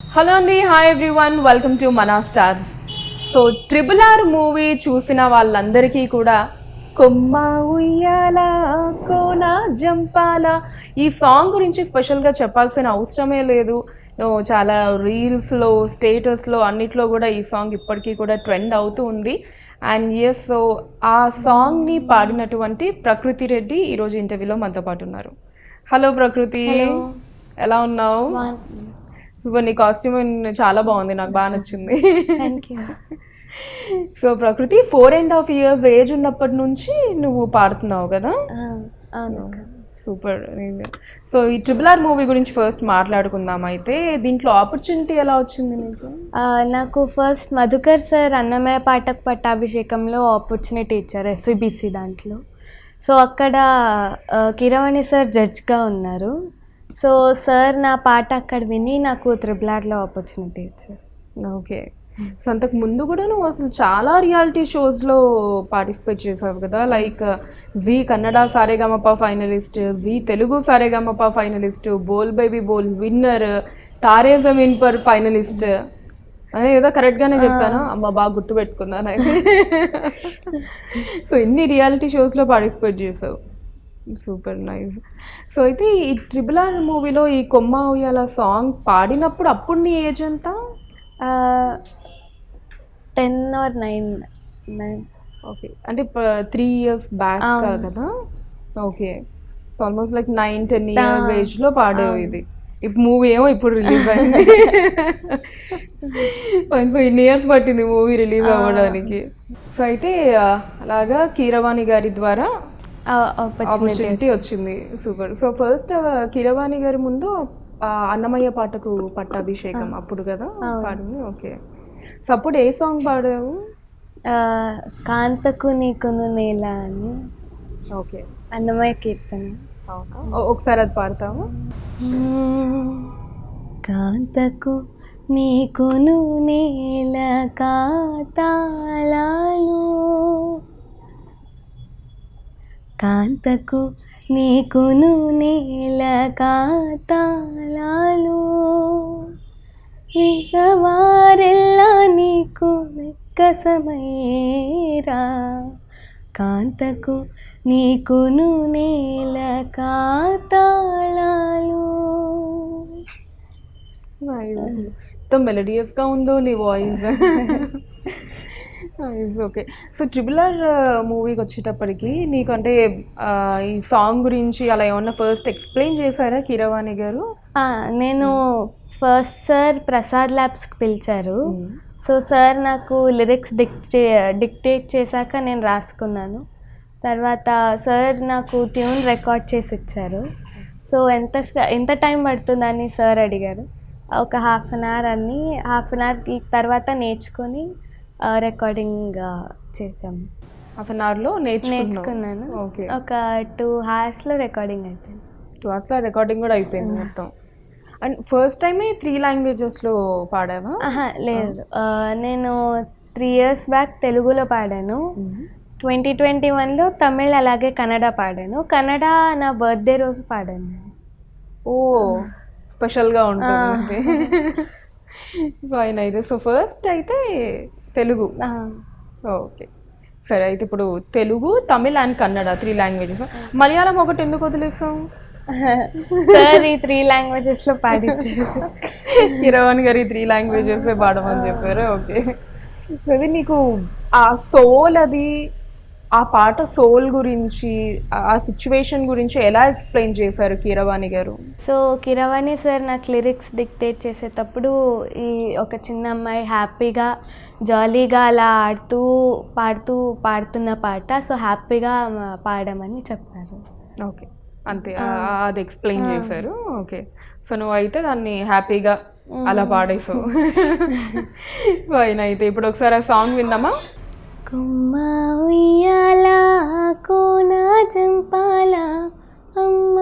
Hello అండి, hi everyone, welcome to మనా stars. So RRR movie చూసిన వాళ్ళందరికీ కూడా కొమ్మ ఉయ్యాల కోన జంపాల ఈ సాంగ్ గురించి స్పెషల్గా చెప్పాల్సిన అవసరమే లేదు. చాలా రీల్స్లో, స్టేటస్లో అన్నిట్లో కూడా ఈ సాంగ్ ఇప్పటికీ కూడా ట్రెండ్ అవుతూ ఉంది. అండ్ ఎస్, సో ఆ సాంగ్ని పాడినటువంటి ప్రకృతి రెడ్డి ఈరోజు ఇంటర్వ్యూలో మనతో పాటు ఉన్నారు. హలో ప్రకృతి, ఎలా ఉన్నావు? ఇప్పుడు నీ కాస్ట్యూమ్ చాలా బాగుంది, నాకు బాగా నచ్చింది. సో ప్రకృతి 4.5 years ఏజ్ ఉన్నప్పటి నుంచి నువ్వు పాడుతున్నావు కదా? సూపర్. సో ఈ RRR మూవీ గురించి ఫస్ట్ మాట్లాడుకుందాం. అయితే దీంట్లో ఆపర్చునిటీ ఎలా వచ్చింది నీకు? నాకు ఫస్ట్ మధుకర్ సార్ అన్నమయ్య పాటకు పట్టాభిషేకంలో ఆపర్చునిటీ ఇచ్చారు SVBC దాంట్లో. సో అక్కడ కీరవాణి సార్ జడ్జ్గా ఉన్నారు. సో సార్ నా పాట అక్కడ విని నాకు RRRలో ఆపర్చునిటీ ఇచ్చారు. ఓకే. సో అంతకు ముందు కూడా నువ్వు అసలు చాలా రియాలిటీ షోస్లో పార్టిసిపేట్ చేసావు కదా, like Zee Kannada Sarigamapa finalist, Zee Telugu Sarigamapa finalist, Bol Baby Bol winner, Taare Zameen Par finalist. అదే ఏదో కరెక్ట్గానే చెప్పాను, అమ్మ బాగా గుర్తుపెట్టుకున్నాను అయితే. సో ఇన్ని రియాలిటీ షోస్లో పార్టిసిపేట్ చేసావు, సూపర్ నైస్. సో అయితే ఈ RRR మూవీలో ఈ కొమ్మ ఉయ్యాల సాంగ్ పాడినప్పుడు అప్పుడు నీ ఏజ్ ఎంత? 10 or 9. ఓకే, అంటే 3 years బ్యాక్ కదా? Okay, so almost like 9-10 years ఏజ్లో పాడేవు ఇది. ఇప్పుడు మూవీ ఏమో ఇప్పుడు రిలీజ్ అయింది. సో ఇన్ని ఇయర్స్ పట్టింది మూవీ రిలీజ్ అవ్వడానికి. సో అయితే అలాగా కీరవాణి గారి ద్వారా ఆపర్చునిటీ వచ్చింది. సూపర్. సో ఫస్ట్ కీరవాణి గారి ముందు అన్నమయ్య పాటకు పట్టాభిషేకం అప్పుడు కదా పాడింది. ఓకే, సో అప్పుడు ఏ సాంగ్ పాడావు? కాంతకు నీకును నేల అని. ఓకే, అన్నమయ్య కీర్తన. ఒకసారి అది పాడతాము. కాంతకు నీకును నేల కాతాళాలు, కాంతకు నీకును నేల కాతాళాలు, మిగవారెల్లా నీకు నెక్కసమయ్యేరా, కాంతకు నీకును నేల కాతాళాలు. ఎంత మెలడియస్గా ఉందో నీ వాయిస్. ఓకే, సో RRR మూవీకి వచ్చేటప్పటికి నీకు అంటే ఈ సాంగ్ గురించి అలా ఏమన్నా ఫస్ట్ ఎక్స్ప్లెయిన్ చేశారా కీరవాణి గారు? నేను ఫస్ట్ సార్ ప్రసాద్ ల్యాబ్స్కి పిలిచారు. సో సార్ నాకు లిరిక్స్ డిక్టేట్ చేశాక నేను రాసుకున్నాను. తర్వాత సార్ నాకు ట్యూన్ రికార్డ్ చేసి ఇచ్చారు. సో ఎంత టైం పడుతుందని సార్ అడిగారు. ఒక ½ an hour అని, ½ an hour తర్వాత నేర్చుకొని రికార్డింగ్ చేసాము. ½ an hourలో నేర్చుకున్నాను. ఒక 2 hours రికార్డింగ్ అయిపోయింది. 2 hours రికార్డింగ్ కూడా అయిపోయింది మొత్తం. అండ్ ఫస్ట్ టైమే 3 languagesలో పాడావా? లేదు, నేను 3 years బ్యాక్ తెలుగులో పాడాను. 2021లో తమిళ్ అలాగే కన్నడ పాడాను. కన్నడ నా బర్త్డే రోజు పాడాను. ఓ, స్పెషల్గా ఉంటుంది. ఫైన్. అయితే సో ఫస్ట్ అయితే తెలుగు. ఓకే, సరే. అయితే ఇప్పుడు తెలుగు, తమిళ్ అండ్ కన్నడ 3 languages. మలయాళం ఒకటి ఎందుకు వదిలేసాం? సార్ ఈ 3 languagesలో పాడించారు. కీరవాణి గారు ఈ 3 languages పాడమని చెప్పారు. ఓకే, సో అది నీకు ఆ సోల్, అది ఆ పాట సోల్ గురించి, ఆ సిచ్యువేషన్ గురించి ఎలా ఎక్స్ప్లెయిన్ చేశారు కీరవాణి గారు? సో కీరవాణి సార్ నాకు లిరిక్స్ డిక్టేట్ చేసేటప్పుడు ఈ ఒక చిన్న అమ్మాయి హ్యాపీగా జాలీగా అలా ఆడుతూ పాడుతున్న పాట, సో హ్యాపీగా పాడమని చెప్పారు. ఓకే, అంతే, అది ఎక్స్ప్లెయిన్ చేశారు. ఓకే, సో నువ్వు అయితే దాన్ని హ్యాపీగా అలా పాడేసావు. ఫైన్. అయితే ఇప్పుడు ఒకసారి ఆ సాంగ్ విందామా? కొమ్మ ఉయ్యాల కోన జంపాల, అమ్మ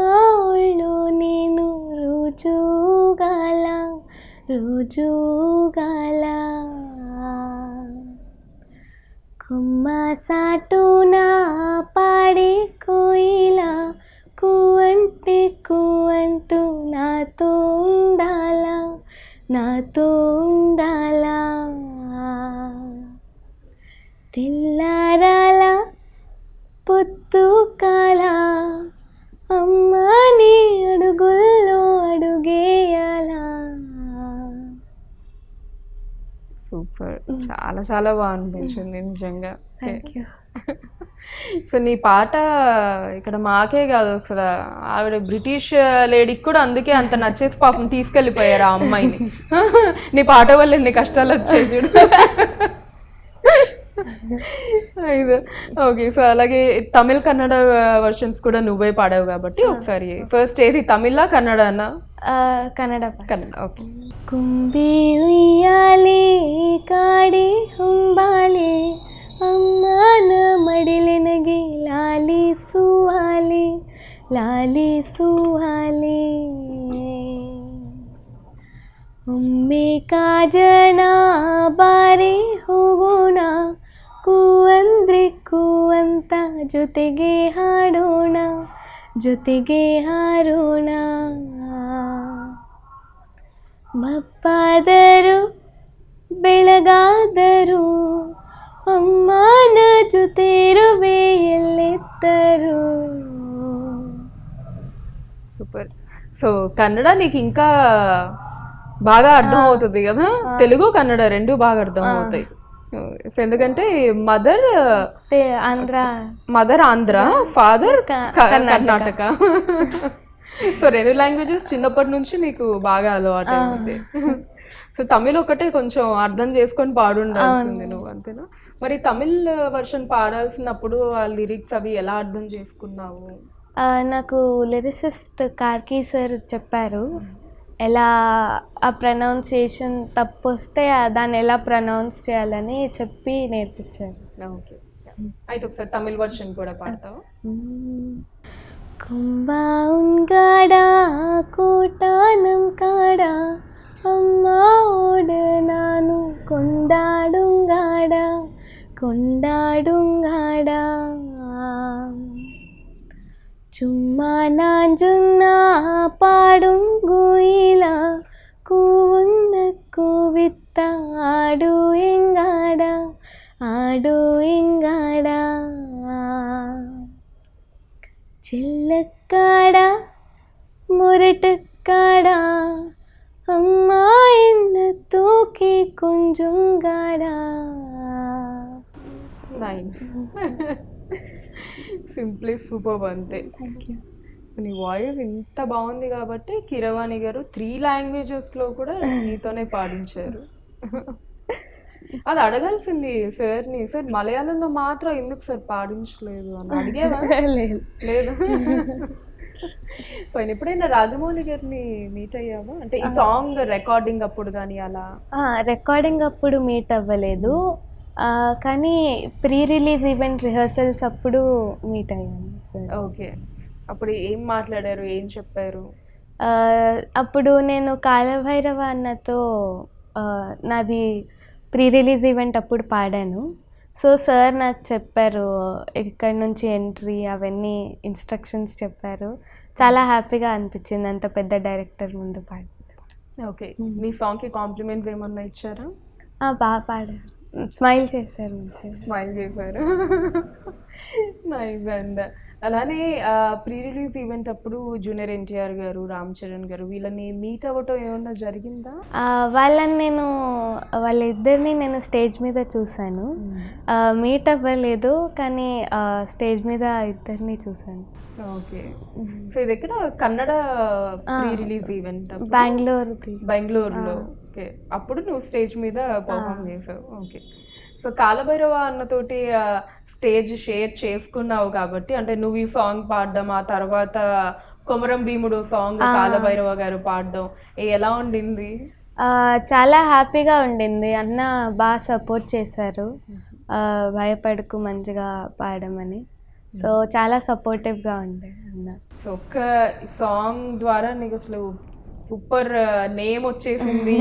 ఒళ్ళు నేను రోజుగాల, కొమ్మ సాటున పాడే కోయిల, కువంటే కువంటూ నాతో ఉండాల, నాతో ఉండాలా, తెల్లారాల పొత్తు కాల, అమ్మా నీ అడుగుల్లో అడుగేయాలా. సూపర్, చాలా చాలా బాగా అనిపించింది నిజంగా. Thank you. సో నీ పాట ఇక్కడ మాకే కాదు, అసలు ఆవిడ బ్రిటిష్ లేడీకి కూడా అందుకే అంత నచ్చేసి పాపం తీసుకెళ్ళిపోయారు ఆ అమ్మాయిని. నీ పాట వల్ల ఎన్ని కష్టాలు వచ్చాయి చూడు. అయితే ఓకే, సో అలాగే తమిళ్ కన్నడ వర్షన్స్ కూడా నువ్వే పాడావు కాబట్టి ఒకసారి ఫస్ట్ ఏది తమిళ కన్నడ అన్న? కన్నడ. కన్నడ, ఓకే. కుంబి ఉయ్యాలి కాడి హుంబాలి, అమ్మాన మడిలినగి లాలి సువాలి, లాలి ಸುಹಾಲಿ ಒಮ್ಮೆ ಕಾಜಣ ಬಾರಿ ಹೋಗೋಣ, ಕೂವಂದ್ರೆ ಕೂವಂತ ಜೊತೆಗೆ ಹಾಡೋಣ, ಜೊತೆಗೆ ಹಾರೋಣ. ಮಪ್ಪಾದರು ಬೆಳಗಾದರು ಅಮ್ಮನ ಜೊತೆರುವೆ ಎಲ್ಲೆತ್ತರು. సూపర్. సో కన్నడ నీకు ఇంకా బాగా అర్థం అవుతుంది కదా, తెలుగు కన్నడ రెండు బాగా అర్థం అవుతాయి. సో ఎందుకంటే mother Andhra, father Karnataka. So రెండు లాంగ్వేజెస్ చిన్నప్పటి నుంచి నీకు బాగా అలవాటు అయింది. సో తమిళ్ ఒకటే కొంచెం అర్థం చేసుకొని పాడుండాల్సింది నువ్వు, అంతేనా? మరి తమిళ్ వర్షన్ పాడాల్సినప్పుడు ఆ లిరిక్స్ అవి ఎలా అర్థం చేసుకున్నావు? నాకు లిరిసిస్ట్ కార్కీ సార్ చెప్పారు, ఎలా ఆ ప్రొనౌన్సియేషన్ తప్పు వస్తే దాన్ని ఎలా ప్రొనౌన్స్ చేయాలని చెప్పి నేర్పించారు. ఓకే, అయితే ఒకసారి తమిళ్ వర్షన్ కూడా పాడతావా? కుంభాంగాడా కోటానం కాడా అమ్మాడు నాను కొండాడుంగాడా, కొండాడుంగాడా. சும்மா நான் சொன்னா பாடும் கோயிலா, கூவுన్న கூவித்த ஆடு எங்காடா, ஆடு எங்காடா. செல்லக்காடா முரட்டுக்காடா, அம்மா என்ன தூக்கி கொஞ்சுங்காடா. Nice, simply super. అంతే, నీ వాయిస్ ఇంత బాగుంది కాబట్టి కీరవాణి గారు 3 లాంగ్వేజెస్లో కూడా నీతోనే పాడించారు. అది అడగాల్సింది సార్ని, సార్ మలయాళంలో మాత్రం ఎందుకు సార్ పాడించలేదు అని అడిగేదా? లేదు. పోయిన ఎప్పుడైనా రాజమౌళి గారిని మీట్ అయ్యావా? అంటే ఈ సాంగ్ రికార్డింగ్ అప్పుడు కానీ అలా? రికార్డింగ్ అప్పుడు మీట్ అవ్వలేదు, కానీ ప్రీ రిలీజ్ ఈవెంట్ రిహర్సల్స్ అప్పుడు మీట్ అయ్యాను సార్. ఓకే, అప్పుడు ఏం మాట్లాడారు, ఏం చెప్పారు? అప్పుడు నేను కాలభైరవ అన్నతో నాది ప్రీ రిలీజ్ ఈవెంట్ అప్పుడు పాడాను. సో సార్ నాకు చెప్పారు ఇక్కడ నుంచి ఎంట్రీ అవన్నీ ఇన్స్ట్రక్షన్స్ చెప్పారు. చాలా హ్యాపీగా అనిపించింది అంత పెద్ద డైరెక్టర్ ముందు పాడి. ఓకే, మీ సాంగ్కి కాంప్లిమెంట్స్ ఏమన్నా ఇచ్చారా? బాగా పాడారు, స్మైల్ చేశారు, స్మైల్ చేశారు. నైస్. అండ్ అలానే ప్రీ రిలీజ్ ఈవెంట్ అప్పుడు జూనియర్ ఎన్టీఆర్ గారు, రామ్ చరణ్ గారు వీళ్ళని మీట్ అవ్వటం ఏమన్నా జరిగిందా? వాళ్ళిద్దరిని నేను స్టేజ్ మీద చూశాను, మీట్ అవ్వలేదు, కానీ స్టేజ్ మీద ఇద్దరిని చూశాను. ఓకే, సో ఇది ఎక్కడ? కన్నడ ప్రీ రిలీజ్ ఈవెంట్ బెంగళూరులో. ఓకే, అప్పుడు నువ్వు స్టేజ్ మీద పర్ఫామ్ చేసావు. ఓకే, సో కాలభైరవ అన్నతోటి స్టేజ్ షేర్ చేసుకున్నావు కాబట్టి, అంటే నువ్వు ఈ సాంగ్ పాడడం, ఆ తర్వాత కొమరం భీముడు సాంగ్ కాలభైరవ గారు పాడడం ఎలా ఉండింది? చాలా హ్యాపీగా ఉండింది. అన్న బాగా సపోర్ట్ చేశారు, భయపడకు మంచిగా పాడమని. సో చాలా సపోర్టివ్గా ఉండే అన్న. సో ఒక్క సాంగ్ ద్వారా నీకు అసలు సూపర్ నేమ్ వచ్చేసింది,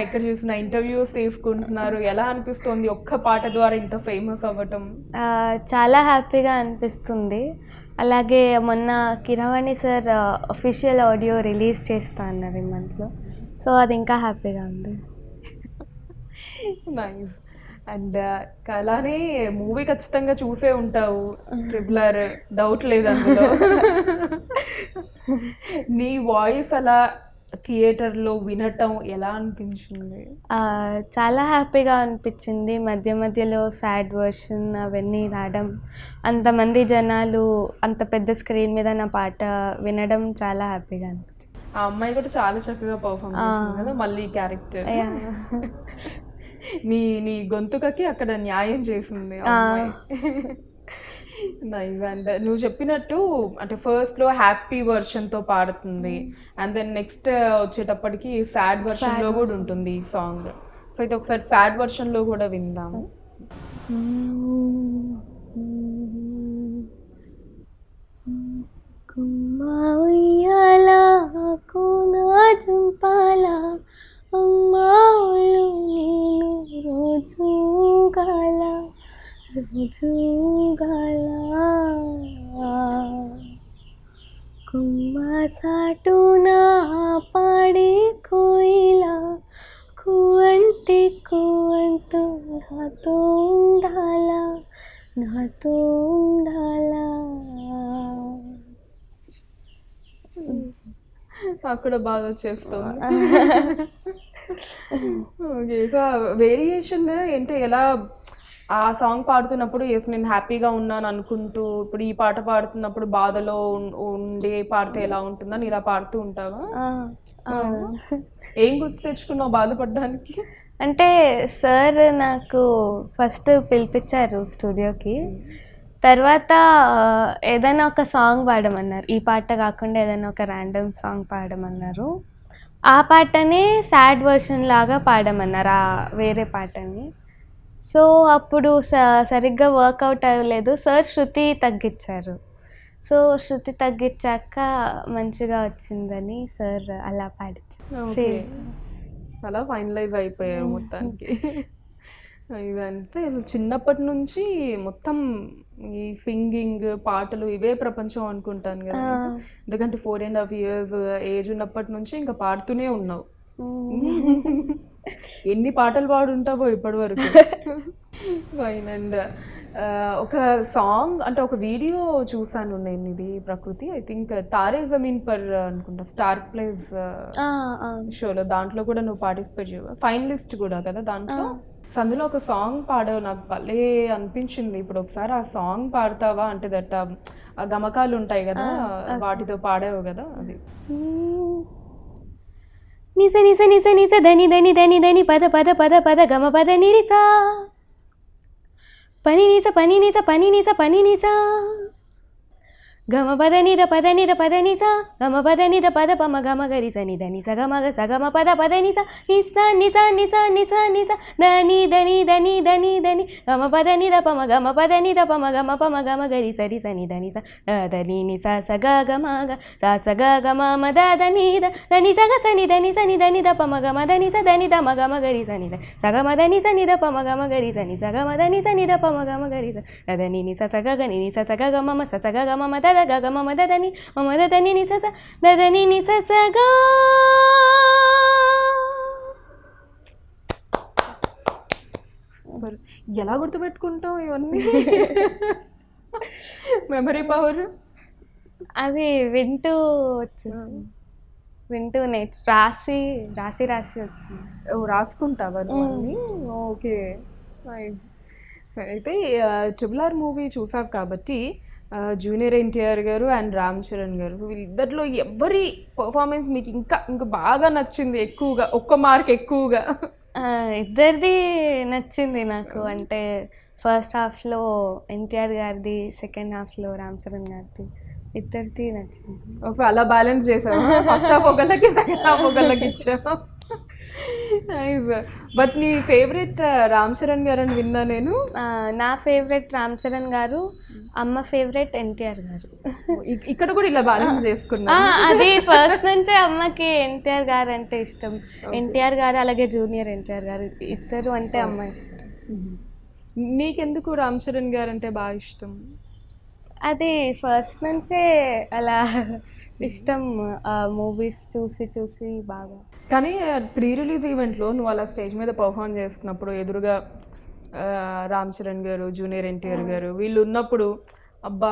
ఎక్కడ చూసిన ఇంటర్వ్యూస్ తీసుకుంటున్నారు. ఎలా అనిపిస్తుంది ఒక్క పాట ద్వారా ఇంత ఫేమస్ అవ్వటం? చాలా హ్యాపీగా అనిపిస్తుంది. అలాగే మొన్న Keeravani sir official audio release చేస్తా అన్నారు ఈ మంత్లో. సో అది ఇంకా హ్యాపీగా ఉంది. నైస్. అండ్ అలానే మూవీ ఖచ్చితంగా చూసే ఉంటావు, ట్రిపులర్, డౌట్ లేదు అందులో. నీ వాయిస్ అలా థియేటర్లో వినటం ఎలా అనిపించింది? చాలా హ్యాపీగా అనిపించింది. మధ్య మధ్యలో సాడ్ వర్షన్ అవన్నీ రావడం, అంతమంది జనాలు అంత పెద్ద స్క్రీన్ మీద నా పాట వినడం చాలా హ్యాపీగా అనిపించింది. ఆ అమ్మాయి కూడా చాలా చక్కగా పర్ఫామ్ చేసింది కదా మళ్ళీ క్యారెక్టర్. నీ నీ గొంతుకకి అక్కడ న్యాయం చేసింది ఆ అమ్మాయి. నైస్. అండ్ నువ్వు చెప్పినట్టు అంటే ఫస్ట్లో హ్యాపీ వర్షన్తో పాడుతుంది, అండ్ దెన్ నెక్స్ట్ వచ్చేటప్పటికి సాడ్ వర్షన్లో కూడా ఉంటుంది ఈ సాంగ్. సో ఇది ఒకసారి సాడ్ వర్షన్లో కూడా విందాము. కుమ్మా ఉయ్యాలా కోనా జంపాలా అమ్మా ఒళ్ళు నేను రోజు గాల కుమ్మ సాటునా పాడే కోయిలా కువంటే కువంటూ నాతో ఉండాలా. అక్కడ బాగా వచ్చేస్తుంది. ఓకే. సో వేరియేషన్ ఏంటో ఎలా ఆ సాంగ్ పాడుతున్నప్పుడు ఎస్ నేను హ్యాపీగా ఉన్నాను అనుకుంటూ, ఇప్పుడు ఈ పాట పాడుతున్నప్పుడు బాధలో ఉండి పాడితే ఎలా ఉంటుందని ఇలా పాడుతూ ఉంటావా? ఏం గుర్తు తెచ్చుకున్నావు బాధపడడానికి? అంటే సార్ నాకు ఫస్ట్ పిలిపించారు స్టూడియోకి, తర్వాత ఏదైనా ఒక సాంగ్ పాడమన్నారు. ఈ పాట కాకుండా ఏదైనా ఒక ర్యాండమ్ సాంగ్ పాడమన్నారు. ఆ పాటనే సాడ్ వర్షన్ లాగా పాడమన్నారు, ఆ వేరే పాటని. సో అప్పుడు సరిగ్గా వర్కౌట్ అవ్వలేదు. సార్ శృతి తగ్గించారు. సో శృతి తగ్గించాక మంచిగా వచ్చిందని సార్ అలా పాడించారు. అలా ఫైనలైజ్ అయిపోయారు మొత్తానికి. ఇదంటే చిన్నప్పటి నుంచి మొత్తం ఈ సింగింగ్, పాటలు ఇవే ప్రపంచం అనుకుంటాను కదా. ఎందుకంటే 4.5 years ఏజ్ ఉన్నప్పటి నుంచి ఇంకా పాడుతూనే ఉన్నావు. ఎన్ని పాటలు పాడుంటావో ఇప్పటి వరకు. ఫైన్. అండ్ ఒక సాంగ్ అంటే ఒక వీడియో చూసాను నేను, ఇది ప్రకృతి, I think Taare Zameen per అనుకుంటా, స్టార్ ప్లేస్ షోలో, దాంట్లో కూడా నువ్వు పార్టిసిపేట్ చేయవు, ఫైనలిస్ట్ కూడా కదా దాంట్లో. సో అందులో ఒక సాంగ్ పాడావు, నాకు భలే అనిపించింది. ఇప్పుడు ఒకసారి ఆ సాంగ్ పాడతావా? అంటే దట్ ఆ గమకాలు ఉంటాయి కదా వాటితో పాడావు కదా, అది. నిస నిస నిస నిస ధని ధని ధని ధని పద పద పద పద గమ పద నిరిసా పని నిస పని నిస పని నిస పని నిసా గమ పద నిద పద నిద పద నిస గమ పద నిద పద పమ గమ గరి సని ధని సగమ గ సగమ పద పద నిస నిస నిస నిస నిస నిస ధని ధని ధని ధని ధని గమ పద నిద పమ గమ పద నిద పమ గమ పమ గమ గరి సరి సని ధని స ధని నిస సగ గమ గ స సగ గమ మద ధని ద ధని సగ సని ధని సని ధని ద పమ గమ ధని స ధని ద మ గమ గరి సని ద సగమ ధని సని ద పమ గమ గరి సని సగమ ధని సని ద పమ గమ గరి స ధని నిస సగ గని నిస సగ గమ మ స సగ గమ మద ద గమ మద ధని మద ధని నిస స ధని నిస సగ. ఎలా గుర్తుపెట్టుకుంటావు ఇవన్నీ? మెమరీ పవర్ అది వింటూ వచ్చింది, వింటూ రాసి రాసి రాసి వచ్చింది. రాసుకుంటావా అన్నీ? Okay, nice. అయితే RRR మూవీ చూసావు కాబట్టి జూనియర్ ఎన్టీఆర్ గారు అండ్ రామ్ చరణ్ గారు, వీళ్ళిద్దరిలో ఎవరి పర్ఫార్మెన్స్ నీకు ఇంకా ఇంకా బాగా నచ్చింది ఎక్కువగా, ఒక్క మార్క్ ఎక్కువగా? ఇద్దరిది నచ్చింది నాకు. అంటే ఫస్ట్ హాఫ్లో ఎన్టీఆర్ గారిది, సెకండ్ హాఫ్లో రామ్ చరణ్ గారిది, ఇద్దరిది నచ్చింది. సో అలా బ్యాలెన్స్ చేసావు, ఫస్ట్ హాఫ్ ఒకళ్ళకి సెకండ్ హాఫ్ ఒకళ్ళకి ఇచ్చావు. నైస్. బట్ నీ ఫేవరెట్ రామ్ చరణ్ గారు అని విన్నా నేను. నా ఫేవరెట్ రామ్ చరణ్ గారు, అమ్మ ఫేవరెట్ ఎన్టీఆర్ గారు. ఇక్కడ కూడా ఇలా బ్యాలెన్స్ చేసుకున్నా. అది ఫస్ట్ నుంచే అమ్మకి ఎన్టీఆర్ గారు అంటే ఇష్టం. ఎన్టీఆర్ గారు అలాగే జూనియర్ ఎన్టీఆర్ గారు ఇద్దరు అంటే అమ్మ ఇష్టం. నీకెందుకు రామ్ చరణ్ గారు అంటే బాగా ఇష్టం? అది ఫస్ట్ నుంచే అలా ఇష్టం, మూవీస్ చూసి చూసి బాగా. కానీ ప్రీ రిలీజ్ ఈవెంట్లో నువ్వు అలా స్టేజ్ మీద పర్ఫామ్ చేస్తున్నప్పుడు ఎదురుగా రామ్ చరణ్ గారు, జూనియర్ ఎన్టీఆర్ గారు వీళ్ళు ఉన్నప్పుడు అబ్బా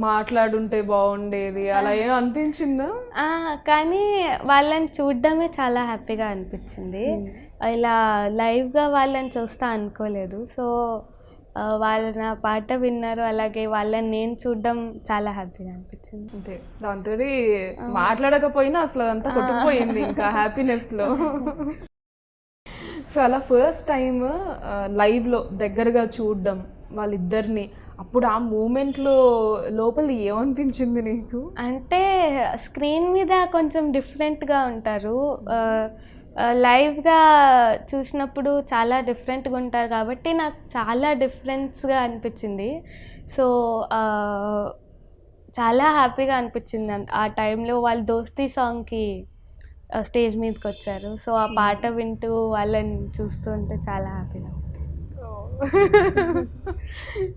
మాట్లాడుంటే బాగుండేది అలా ఏం అనిపించిందా? కానీ వాళ్ళని చూడడమే చాలా హ్యాపీగా అనిపించింది. ఇలా లైవ్గా వాళ్ళని చూస్తా అనుకోలేదు. సో వాళ్ళు నా పాట విన్నారు, అలాగే వాళ్ళని నేను చూడడం చాలా హ్యాపీగా అనిపించింది. అంతే, దాంతో మాట్లాడకపోయినా అసలు అదంతా కొట్టుకుపోయింది ఇంకా హ్యాపీనెస్లో. సో అలా ఫస్ట్ టైం లైవ్లో దగ్గరగా చూడడం వాళ్ళిద్దరిని, అప్పుడు ఆ మూమెంట్లో లోపల ఏమనిపించింది నీకు? అంటే స్క్రీన్ మీద కొంచెం డిఫరెంట్గా ఉంటారు, లైవ్గా చూసినప్పుడు చాలా డిఫరెంట్గా ఉంటారు కాబట్టి నాకు చాలా డిఫరెన్స్గా అనిపించింది. సో చాలా హ్యాపీగా అనిపించింది ఆ టైంలో. వాళ్ళు దోస్తీ సాంగ్కి స్టేజ్ మీదకి వచ్చారు. సో ఆ పాట వింటూ వాళ్ళని చూస్తూ ఉంటే చాలా హ్యాపీగా.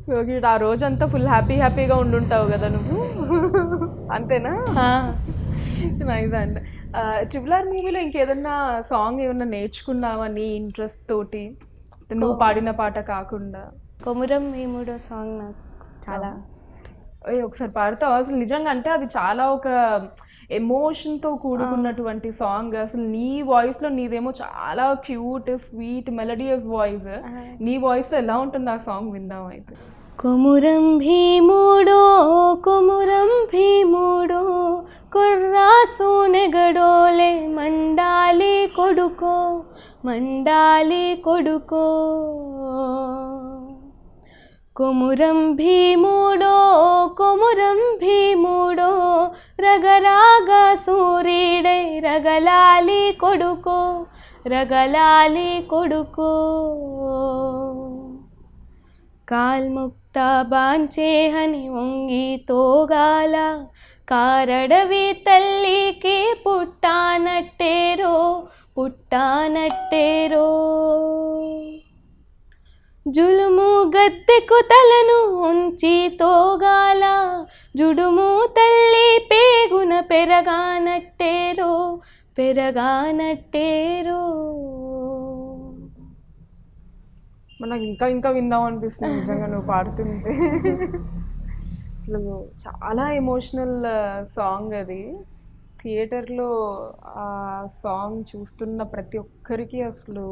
సో ఆ రోజంతా ఫుల్ హ్యాపీగా ఉండుంటావు కదా నువ్వు, అంతేనా? నైస్. అండ్ RRR మూవీలో ఇంకేదన్నా సాంగ్ ఏమన్నా నేర్చుకున్నావా నీ ఇంట్రెస్ట్ తోటి, నువ్వు పాడిన పాట కాకుండా? కొమురం భీముడో సాంగ్ నాకు చాలా ఒకసారి పాడతావా? అసలు నిజంగా అంటే అది చాలా ఒక ఎమోషన్తో కూడుకున్నటువంటి సాంగ్. అసలు నీ వాయిస్లో, నీదేమో చాలా క్యూట్ స్వీట్ మెలడియస్ వాయిస్, నీ వాయిస్లో ఎలా ఉంటుంది ఆ సాంగ్ విందాం అయితే. కొమురం భీముడో కొమురం భీముడో కుర్రాసు నెగడోలే మండాలి కొడుకో మండాలి కొడుకో. కొమురం భీముడో కొమురం భీముడో రగరాగా సూర్యుడై రగలాలి కొడుకో రగలాలి కొడుకో. కాల్ముక్త బాంచేహని వంగి తోగాల కారడవి తల్లికి పుట్టానట్టేరో పుట్టానట్టేరో. జులుము గద్దెకు తలను ఉంచి తోగాల జుడుము తల్లి పేగున పెరగానట్టేరో పెరగానట్టేరో. మనకు ఇంకా ఇంకా విందాం అనిపిస్తుంది నిజంగా నువ్వు పాడుతుంటే. అసలు చాలా ఎమోషనల్ సాంగ్ అది. థియేటర్లో ఆ సాంగ్ చూస్తున్న ప్రతి ఒక్కరికి అసలు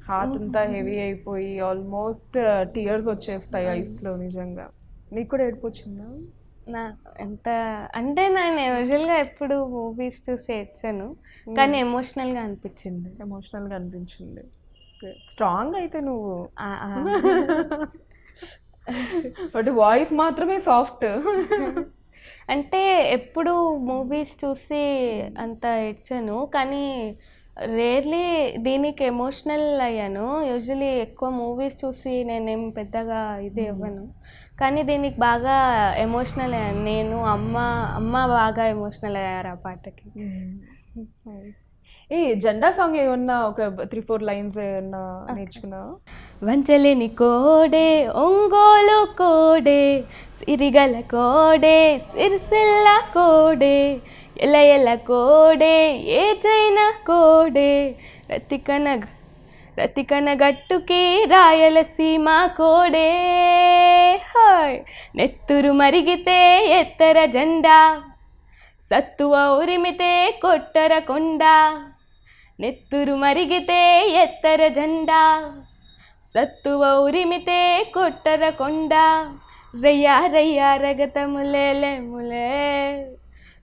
హార్ట్ అంతా హెవీ అయిపోయి ఆల్మోస్ట్ టీయర్స్ వచ్చేస్తాయి ఐస్లో. నిజంగా నీకు కూడా ఏడుపు వచ్చిందా? ఎంత అంటే నేను యూజువల్గా ఎప్పుడు మూవీస్ చూసి ఏడ్చాను, కానీ ఎమోషనల్గా అనిపించింది. స్ట్రాంగ్ అయితే నువ్వు, బట్ వాయిస్ మాత్రమే సాఫ్ట్. అంటే ఎప్పుడు మూవీస్ చూసి అంత ఏడ్చాను, కానీ రేర్లీ దీనికి ఎమోషనల్ అయ్యాను. యూజువలీ ఎక్కువ మూవీస్ చూసి నేనేం పెద్దగా ఇది ఇవ్వను, కానీ దీనికి బాగా ఎమోషనల్ అయ్యాను నేను. అమ్మ బాగా ఎమోషనల్ అయ్యారు ఆ పాటకి. జెండా సాంగ్ ఏమన్నా ఒక 3-4 లైన్స్ ఏమన్నా నేర్చుకున్నావా? వంచలేని కోడే ఒంగోలు కోడే సిరిగల కోడే సిరిసిల్ల కోడే ఎల ఎల కోడే ఏజైన కోడే రతికన గట్టుకి రాయలసీమ కోడే. హాయ్ నెత్తురు మరిగితే ఎత్తర జెండా సత్తువ ఉరిమితే కొట్టర కొండ. నెత్తురు మరిగితే ఎత్తర జెండా సత్తువ ఉరిమితే కొట్టర కొండ. రయ్యా రయ్యా రగతములే ములే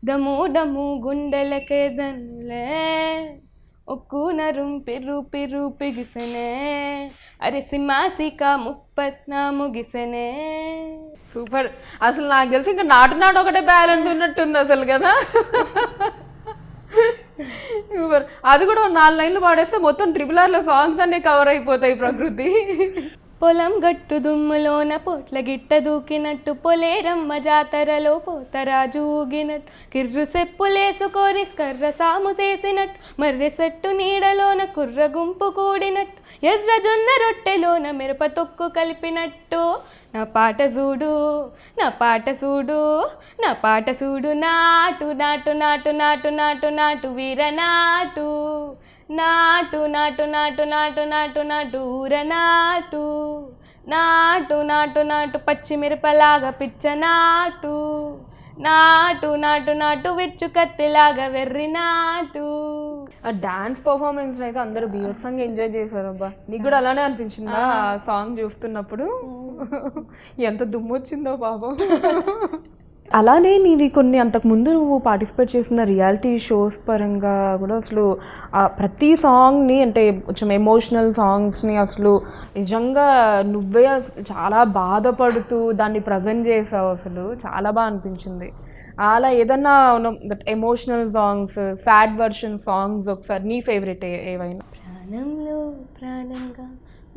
దము డము గుండెలకే దన్నులే ఒక్కున రుంపి రూపి రూపిగిసనే అరే సింహాసిక ముప్పత్న ముగిసనే. సూపర్. అసలు నాకు తెలిసి ఇంకా నాటు ఒకటే బ్యాలెన్స్ ఉన్నట్టుంది అసలు కదా. సూపర్. అది కూడా 4 లైన్లు పాడేస్తే మొత్తం RRRలో సాంగ్స్ అన్నీ కవర్ అయిపోతాయి ప్రకృతి. పొలం గట్టు దుమ్ములోన పొట్ల గిట్ట దూకినట్టు పొలేరమ్మ జాతరలో పోతరాజు ఊగినట్టు కిర్రు సెప్పులేసుకోరి స్కర్ర సాము చేసినట్టు మర్రె సెట్టు నీడలోన కుర్ర గుంపు కూడినట్టు ఎర్ర జొన్న రొట్టెలోన మిరప తొక్కు కలిపినట్టు నా పాట చూడు నా పాట చూడు నా పాట చూడు నాటు నాటు నాటు నాటు నాటు నాటు వీర నాటు నాటు నాటు నాటు నాటు నాటు నాటు ఊర నాటు నాటు నాటు నాటు పచ్చిమిరపలాగా పిచ్చ నాటు నాటు నాటు నాటు విచ్చు కత్తిలాగా వెర్రి నాటు. ఆ డాన్స్ పర్ఫార్మెన్స్ అయితే అందరూ బీభత్సంగా ఎంజాయ్ చేశారు. అబ్బా నీకు కూడా అలానే అనిపించిందా ఆ సాంగ్ చూస్తున్నప్పుడు? ఎంత దుమ్ము వచ్చిందో పాపం. అలానే నీవి కొన్ని అంతకుముందు నువ్వు పార్టిసిపేట్ చేసిన రియాలిటీ షోస్ పరంగా కూడా అసలు ప్రతి సాంగ్ని అంటే కొంచెం ఎమోషనల్ సాంగ్స్ని అసలు నిజంగా నువ్వే చాలా బాధపడుతూ దాన్ని ప్రజెంట్ చేసావు. అసలు చాలా బాగా అనిపించింది. అలా ఏదన్నా that emotional songs, sad version songs ఒకసారి నీ ఫేవరెట్ ఏవైనా? ప్రాణంలో ప్రాణంగా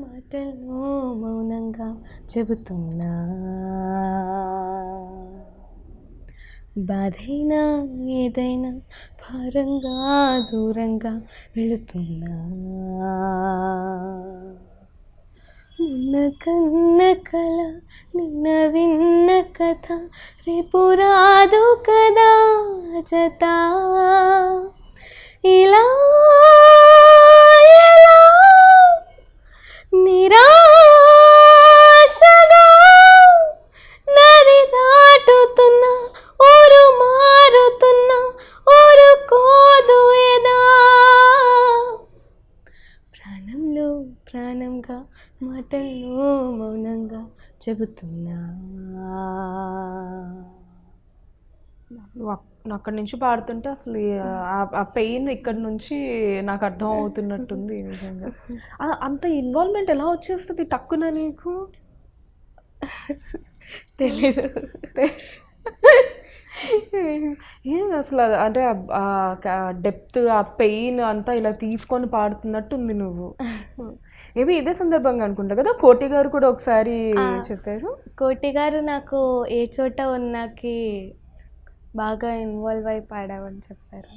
మాటల్లో మౌనంగా చెబుతున్నా, బాధైనా ఏదైనా భారంగా దూరంగా వెళుతున్నా, మొన్న కన్న కల నిన్న విన్న కథ రేపు రాదు కదా జత, ఇలా ఎలా నిరాశగా నది దాటుతున్నా, ఊరు మారుతున్నా, ఊరు కోదు ఎదా, ప్రాణంలో ప్రాణంగా మాటల్లో మౌనంగా చెబుతున్నా. నువ్వు అక్కడి నుంచి పాడుతుంటే అసలు ఆ పెయిన్ ఇక్కడి నుంచి నాకు అర్థం అవుతున్నట్టుంది నిజంగా. అంత ఇన్వాల్వ్మెంట్ ఎలా వచ్చేస్తుంది టక్కున నీకు? తెలీదు. ఏం అసలు అంటే డెప్త్, ఆ పెయిన్ అంతా ఇలా తీసుకొని పాడుతున్నట్టుంది నువ్వు. మేబీ ఇదే సందర్భంగా అనుకుంటా కదా కోటి గారు కూడా ఒకసారి చెప్పారు. కోటి గారు నాకు ఏ చోట ఉన్నాకి బాగా ఇన్వాల్వ్ అయి పాడావని చెప్పారు.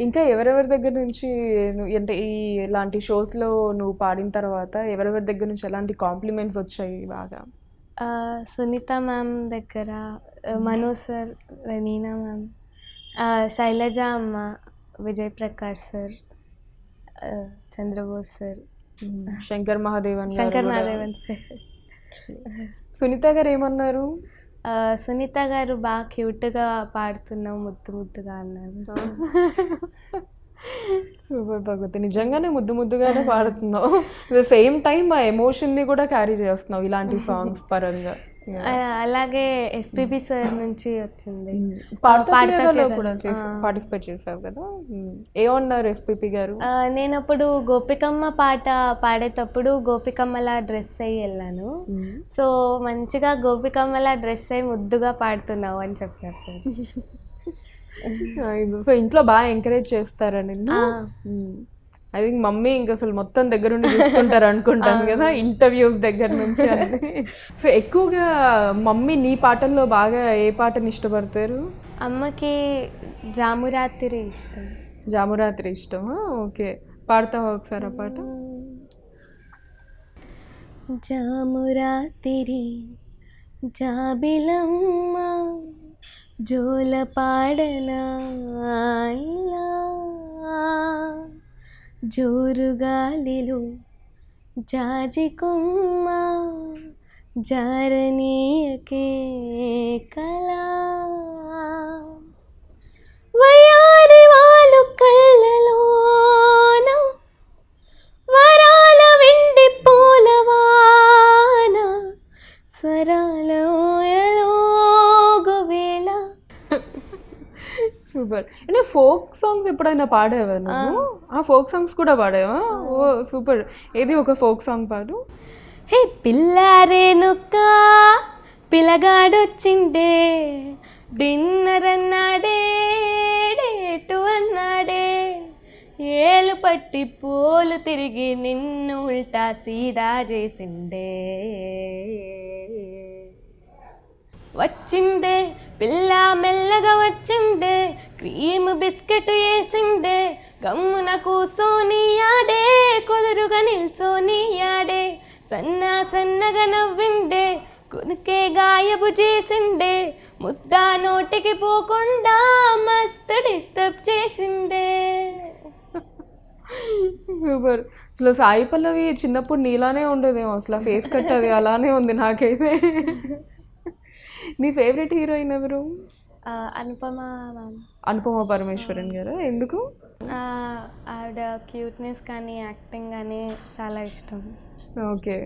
ఇంకా ఎవరెవరి దగ్గర నుంచి అంటే ఇలాంటి షోస్లో నువ్వు పాడిన తర్వాత ఎవరెవరి దగ్గర నుంచి ఎలాంటి కాంప్లిమెంట్స్ వచ్చాయి బాగా? సునీత మ్యామ్ దగ్గర, మనో సార్, నీనా మ్యామ్, శైలజ అమ్మ, Vijay Prakash sir, Chandrabose sir, Shankar Mahadevan sir. Sunitha గారు ఏమన్నారు? సునీత గారు బాగా క్యూట్గా పాడుతున్నావు, ముద్దు ముద్దుగా అన్నారు. సూపర్ భగవతి, నిజంగానే ముద్దు ముద్దుగానే పాడుతున్నావు. ద సేమ్ టైం ఆ ఎమోషన్ని కూడా క్యారీ చేస్తున్నావు ఇలాంటి సాంగ్స్ పరంగా. అలాగే ఎస్పీబీ సార్ నుంచి వచ్చింది. కూడా పార్టిసిపేట్ చేసావు కదా, ఏమన్నారు ఎస్పీపీ గారు? నేను అప్పుడు గోపికమ్మ పాట పాడేటప్పుడు గోపికమ్మలా డ్రెస్ అయ్యి వెళ్ళాను. సో మంచిగా గోపికమ్మలా డ్రెస్ అయ్యి ముద్దుగా పాడుతున్నావు అని చెప్పారు సార్. సో ఇంట్లో బాగా ఎంకరేజ్ చేస్తారా నిన్ను? ఐ థింక్ మమ్మీ ఇంకా అసలు మొత్తం దగ్గర నుండి చూసుకుంటారు అనుకుంటాను కదా, ఇంటర్వ్యూస్ దగ్గర నుంచి అన్ని. సో ఎక్కువగా మమ్మీ నీ పాటల్లో బాగా ఏ పాటని ఇష్టపడతారు? అమ్మకి జామురాత్రి ఇష్టం. జామురాత్రి ఇష్టమా? ఓకే, పాడతావా ఒకసారి ఆ పాట? జామురాత్రి జాబిలమ్మ జోల పాడనా ఇలా, జోరుగాలిలో జాజి కొమ్మ జారనీయకే కళా, వయారి వాళ్ళు కళ్ళలోన వరాల వెండి పూలవాన స్వరాల ఓయలోగువేళ. సూపర్. అంటే ఫోక్ సాంగ్స్ ఎప్పుడైనా పాడావా నువ్వు? ఆ ఫోక్ సాంగ్స్ కూడా పాడావా? ఓ సూపర్. ఏది ఒక ఫోక్ సాంగ్ పాడు. హే పిల్లారేనుక్క పిల్లగాడొచ్చిండే, డిన్నర్ అన్నాడే, డేటు అన్నాడే, ఏలు పట్టి పూలు తిరిగి నిన్ను ఉల్టా సీదా చేసిండే. వచ్చిండే పిల్ల మెల్లగా వచ్చిండే, క్రీమ్ బిస్కెట్ వేసిండే, గమ్మున కూసోనియాడే, కుదురుగా నిల్సోనియాడే, సన్నగా నవ్విండే, కుదికే గాయబు చేసిండే, ముద్దా నోటికి పోకుండా మస్తు డిస్టర్బ్ చేసిండే. సూపర్. అసలు సాయి పల్లవి చిన్నప్పుడు నీలానే ఉండేదేమో, అసలు ఫేస్ కట్ అది అలానే ఉంది నాకైతే. నీ ఫేవరెట్ హీరోయిన్ ఎవరు? అనుపమ మ్యామ్. అనుపమ పరమేశ్వరన్ గారు. ఎందుకు? ఆవిడ క్యూట్నెస్ కానీ యాక్టింగ్ కానీ చాలా ఇష్టం. ఓకే.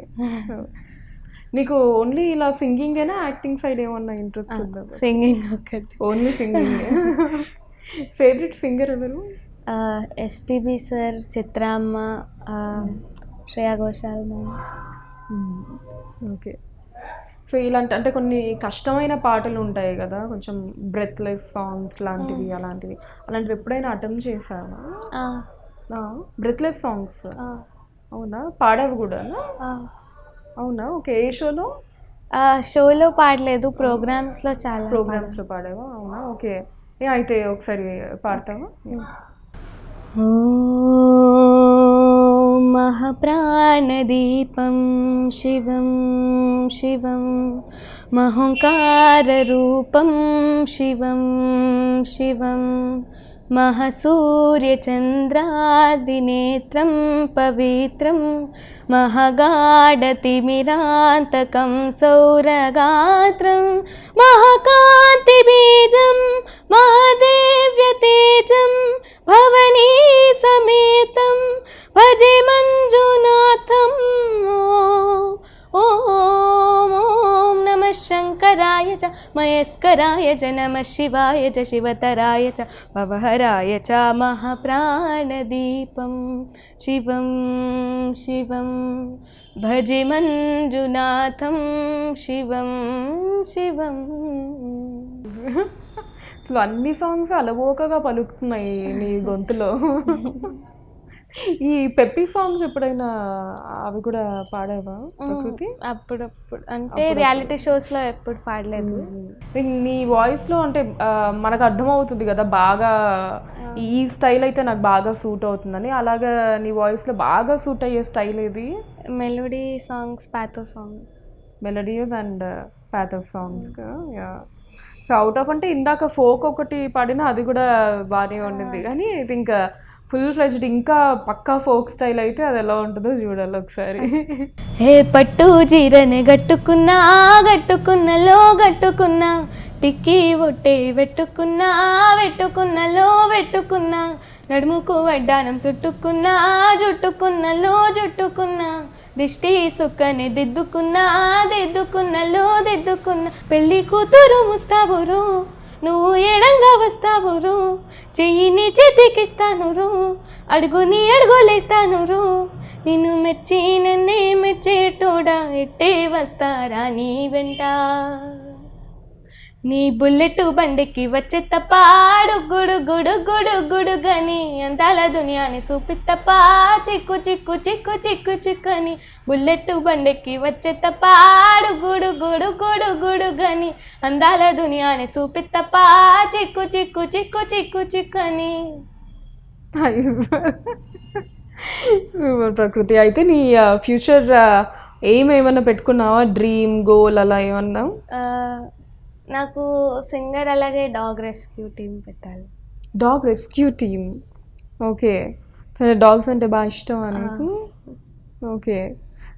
నీకు ఓన్లీ ఇలా సింగింగ్ అయినా యాక్టింగ్ సైడ్ ఏమన్నా ఇంట్రెస్ట్ ఉందా? సింగింగ్ ఒకటి. Only singing. ఫేవరెట్ సింగర్ ఎవరు? ఎస్పీబీ సార్, చిత్రామ్మ, Shreya Ghoshal ma'am. Okay. So ఇలాంటి అంటే కొన్ని కష్టమైన పాటలు ఉంటాయి కదా, కొంచెం బ్రెత్లెస్ సాంగ్స్ లాంటివి, అలాంటివి ఎప్పుడైనా అటెంప్ట్ చేసావా? బ్రెత్లెస్ సాంగ్స్ అవునా? పాడావు కూడా? అవునా? ఓకే. ఏ షోలో? షోలో పాడలేదు, ప్రోగ్రామ్స్లో చాలా ప్రోగ్రామ్స్లో పాడావా? అవునా? ఓకే. అయితే ఒకసారి పాడతావా? మహాప్రాణదీపం శివం శివం, మహోంకారరూపం శివం శివం, మహాసూర్యచంద్రాదినేత్రం పవిత్రం, మహాగాఢతిమిరాంతకం సౌరగాత్రం, మహాకాంతిబీజం మహాదేవ్యతేజం, భవనీ సమేతం భజే మంజునాథం. ఓం ఓం నమః శంకరాయ చ మయస్కరాయ చ, నమః శివాయ చ శివతరాయ చ భవహరాయ చ, మహాప్రాణదీపం శివం శివం, భజే మంజునాథం శివం శివం. అసలు అన్ని సాంగ్స్ అలవోకగా పలుకుతున్నాయి నీ గొంతులో. ఈ పెప్పీ సాంగ్స్ ఎప్పుడైనా అవి కూడా పాడావా ప్రకృతి? అప్పుడప్పుడు, అంటే రియాలిటీ షోస్లో ఎప్పుడు పాడలేదు. నీ వాయిస్లో అంటే మనకు అర్థమవుతుంది కదా బాగా ఈ స్టైల్ అయితే నాకు బాగా సూట్ అవుతుందని, అలాగా నీ వాయిస్లో బాగా సూట్ అయ్యే స్టైల్ ఏది? Melody songs, pathos songs. Melodious and pathos songs. So out of అంటే ఇందాక ఫోక్ ఒకటి పాడినా అది కూడా బాగానే ఉండింది, కానీ ఇది ఇంకా ఫుల్ ఫ్లెజ్డ్ ఇంకా పక్కా ఫోక్ స్టైల్ అయితే అది ఎలా ఉంటుందో చూడాలి ఒకసారి. హే పట్టు జీరని గట్టుకున్నా, గట్టుకున్నలో గట్టుకున్నా, టిక్కి ఒట్టే వెట్టుకున్నా, వెట్టుకున్నలో వెట్టుకున్నా, నడుముకు వడ్డానం చుట్టుకున్నా, జుట్టుకున్నలో జుట్టుకున్నా, దిష్టి సుక్కని దిద్దుకున్నా, దిద్దుకున్నలో దిద్దుకున్నా, పెళ్ళి కూతురు ముస్తాబురు, నువ్వు ఎడంగా వస్తావు రో, చెయ్యిని చేతికిస్తాను రో, అడుగుని అడుగులేస్తాను రో, నిన్ను మెచ్చి నన్నే మెచ్చేటోడా, ఎట్టే వస్తారా నీ వెంట, నీ బుల్లెట్ బండికి వచ్చే తప్ప, గుడు గుడు గుడు గుడు గని, అందాల దునియాని చూపిత్తప్ప, చిక్కు చిక్కు చిక్కు చిక్కు చిక్కని, బుల్లెట్ బండికి వచ్చే తప్ప, గుడు గుడు గుడు గుడు గని, అందాల దునియాని చూపిత్తప్ప, చిక్కు చిక్కు చిక్కు చిక్కు చిక్కని. సూపర్ ప్రకృతి. అయితే నీ ఫ్యూచర్ ఏమైనా పెట్టుకున్నావా, డ్రీమ్ గోల్ అలా ఏమన్నా? నాకు సింగర్, అలాగే డాగ్ రెస్క్యూ టీమ్ పెట్టాలి. Dog rescue team. ఓకే. సరే, డాగ్స్ అంటే బాగా ఇష్టమా నీకు? ఓకే.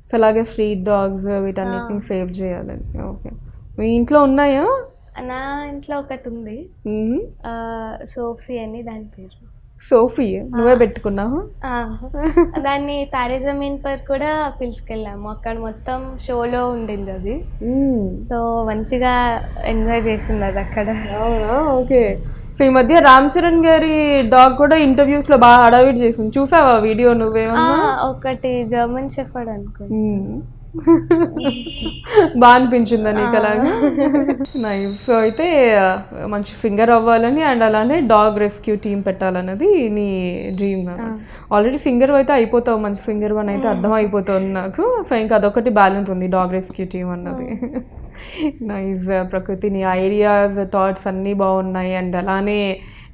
సో అలాగే స్ట్రీట్ డాగ్స్ వీటన్నిటిని సేవ్ చేయాలని. ఓకే. మీ ఇంట్లో ఉన్నాయా? నా ఇంట్లో ఒకటి ఉంది, సోఫీ అని దాని పేరు. సోఫీ నువ్వే పెట్టుకున్నావు? దాన్ని తారే జమీన్ పర్ కూడా పిలుచుకెళ్ళాము, అక్కడ మొత్తం షోలో ఉండింది అది. సో మంచిగా ఎంజాయ్ చేసింది అది అక్కడ. అవునా? ఓకే. సో ఈ మధ్య రామ్ చరణ్ గారి డాగ్ కూడా ఇంటర్వ్యూస్ లో బాగా హడావిడి చేసింది, చూసావా వీడియో నువ్వేమన్నా? ఒకటి జర్మన్ షెఫర్డ్ అనుకో. బాగా అనిపించిందా నీకు అలాగా? నైస్. సో అయితే మంచి సింగర్ అవ్వాలని అండ్ అలానే డాగ్ రెస్క్యూ టీమ్ పెట్టాలన్నది నీ డ్రీమ్. ఆల్రెడీ సింగర్ అయితే అయిపోతావు, మంచి సింగర్ అని అయితే అర్థం అయిపోతుంది నాకు. సో ఇంకా అదొకటి బ్యాలెన్స్ ఉంది, డాగ్ రెస్క్యూ టీమ్ అన్నది. నైస్ ప్రకృతి, నీ ఐడియాస్ థాట్స్ అన్నీ బాగున్నాయి అండ్ అలానే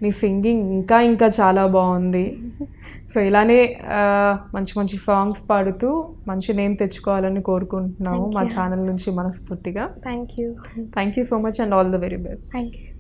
నీ సింగింగ్ ఇంకా ఇంకా చాలా బాగుంది. సో ఇలానే మంచి మంచి సాంగ్స్ పాడుతూ మంచి నేమ్ తెచ్చుకోవాలని కోరుకుంటున్నాము మా ఛానల్ నుంచి మనస్ఫూర్తిగా. Thank you thank you so much and all the very best. Thank you.